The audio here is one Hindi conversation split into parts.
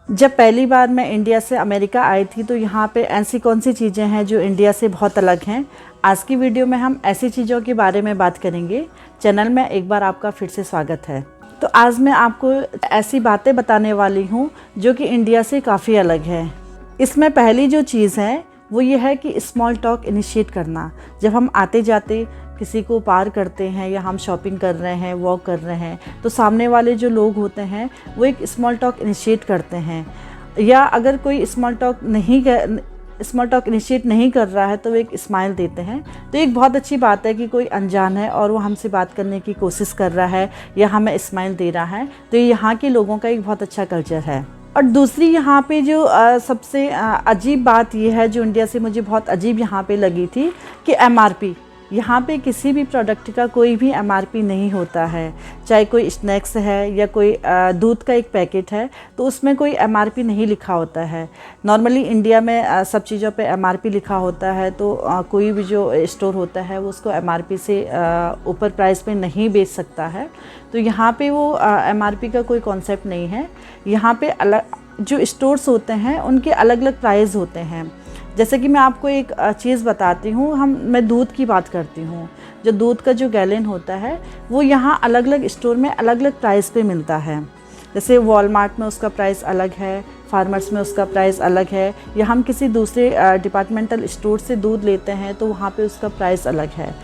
जब पहली बार मैं इंडिया से अमेरिका आई थी तो यहाँ पे ऐसी कौन सी चीज़ें हैं जो इंडिया से बहुत अलग हैं। आज की वीडियो में हम ऐसी चीज़ों के बारे में बात करेंगे। चैनल में एक बार आपका फिर से स्वागत है। तो आज मैं आपको ऐसी बातें बताने वाली हूँ जो कि इंडिया से काफ़ी अलग है। इसमें पहली जो चीज़ है वो ये है कि स्मॉल टॉक इनिशिएट करना। जब हम आते जाते किसी को पार करते हैं या हम शॉपिंग कर रहे हैं, वॉक कर रहे हैं, तो सामने वाले जो लोग होते हैं वो एक स्मॉल टॉक इनिशिएट करते हैं। या अगर कोई स्मॉल टॉक इनिशिएट नहीं कर रहा है तो वो एक स्माइल देते हैं। तो एक बहुत अच्छी बात है कि कोई अनजान है और वो हमसे बात करने की कोशिश कर रहा है या हमें स्माइल दे रहा है। तो ये यहाँ के लोगों का एक बहुत अच्छा कल्चर है। और दूसरी यहाँ पे जो सबसे अजीब बात ये है जो इंडिया से मुझे बहुत अजीब यहाँ पे लगी थी कि MRP, यहाँ पे किसी भी प्रोडक्ट का कोई भी MRP नहीं होता है। चाहे कोई स्नैक्स है या कोई दूध का एक पैकेट है तो उसमें कोई MRP नहीं लिखा होता है। नॉर्मली इंडिया में सब चीज़ों पे MRP लिखा होता है, तो कोई भी जो स्टोर होता है वो उसको MRP से ऊपर प्राइस पे नहीं बेच सकता है। तो यहाँ पे वो MRP का कोई कॉन्सेप्ट नहीं है। यहाँ पे अलग जो स्टोर्स होते हैं उनके अलग अलग प्राइस होते हैं। जैसे कि मैं आपको एक चीज़ बताती हूँ, मैं दूध की बात करती हूँ। जो दूध का जो गैलन होता है वो यहाँ अलग अलग स्टोर में अलग अलग प्राइस पे मिलता है। जैसे वॉलमार्ट में उसका प्राइस अलग है, फार्मर्स में उसका प्राइस अलग है, या हम किसी दूसरे डिपार्टमेंटल स्टोर से दूध लेते हैं तो वहाँ पे उसका प्राइस अलग है।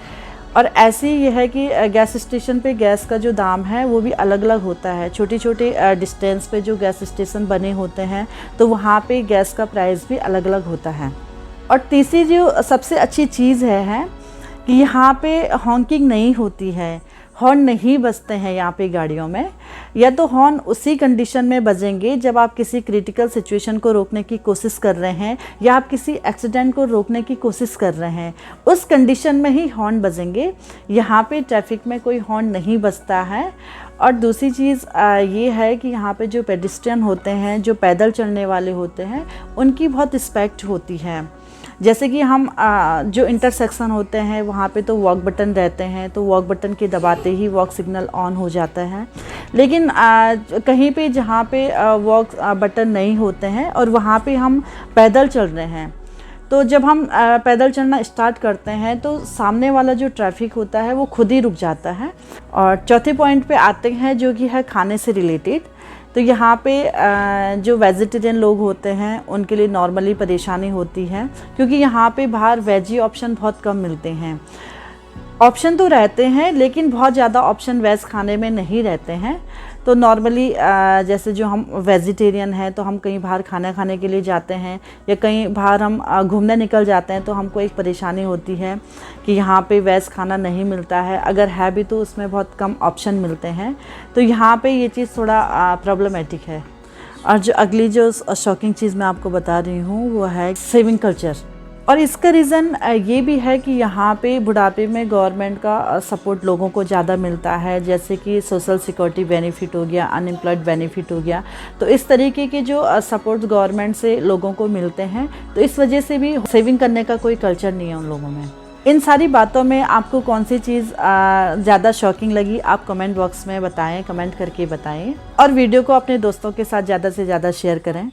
और ऐसे ही ये है कि गैस स्टेशन पे गैस का जो दाम है वो भी अलग अलग होता है। छोटे छोटे डिस्टेंस पे जो गैस स्टेशन बने होते हैं तो वहाँ पे गैस का प्राइस भी अलग अलग होता है। और तीसरी जो सबसे अच्छी चीज़ है कि यहाँ पे हॉन्किंग नहीं होती है, हॉर्न नहीं बजते हैं यहाँ पे गाड़ियों में। या तो हॉर्न उसी कंडीशन में बजेंगे जब आप किसी क्रिटिकल सिचुएशन को रोकने की कोशिश कर रहे हैं या आप किसी एक्सीडेंट को रोकने की कोशिश कर रहे हैं, उस कंडीशन में ही हॉर्न बजेंगे। यहाँ पे ट्रैफिक में कोई हॉर्न नहीं बजता है। और दूसरी चीज़ ये है कि यहाँ पे जो पेडिस्ट्रियन होते हैं, जो पैदल चलने वाले होते हैं, उनकी बहुत रिस्पेक्ट होती है। जैसे कि हम जो इंटरसेक्शन होते हैं वहाँ पे तो वॉक बटन रहते हैं, तो वॉक बटन के दबाते ही वॉक सिग्नल ऑन हो जाता है। लेकिन कहीं पे जहाँ पे वॉक बटन नहीं होते हैं और वहाँ पे हम पैदल चल रहे हैं, तो जब हम पैदल चलना स्टार्ट करते हैं तो सामने वाला जो ट्रैफिक होता है वो खुद ही रुक जाता है। और चौथे पॉइंट पे आते हैं जो कि है खाने से रिलेटेड। तो यहाँ पे जो वेजिटेरियन लोग होते हैं उनके लिए नॉर्मली परेशानी होती है, क्योंकि यहाँ पे बाहर वेजी ऑप्शन बहुत कम मिलते हैं। ऑप्शन तो रहते हैं लेकिन बहुत ज़्यादा ऑप्शन वेज खाने में नहीं रहते हैं। तो नॉर्मली जैसे जो हम वेजिटेरियन हैं तो हम कहीं बाहर खाना खाने के लिए जाते हैं या कहीं बाहर हम घूमने निकल जाते हैं तो हमको एक परेशानी होती है कि यहाँ पे वेज खाना नहीं मिलता है। अगर है भी तो उसमें बहुत कम ऑप्शन मिलते हैं। तो यहाँ पे ये चीज़ थोड़ा प्रॉब्लमेटिक है। और जो अगली जो शॉकिंग चीज़ मैं आपको बता रही हूँ वो है सेविंग कल्चर। और इसका रीज़न ये भी है कि यहाँ पे बुढ़ापे में गवर्नमेंट का सपोर्ट लोगों को ज़्यादा मिलता है, जैसे कि सोशल सिक्योरिटी बेनिफिट हो गया, अनएम्प्लॉयड बेनिफिट हो गया। तो इस तरीके के जो सपोर्ट गवर्नमेंट से लोगों को मिलते हैं, तो इस वजह से भी सेविंग करने का कोई कल्चर नहीं है उन लोगों में। इन सारी बातों में आपको कौन सी चीज़ ज़्यादा शॉकिंग लगी, आप कमेंट बॉक्स में बताएं, कमेंट करके बताएं। और वीडियो को अपने दोस्तों के साथ ज़्यादा से ज़्यादा शेयर करें।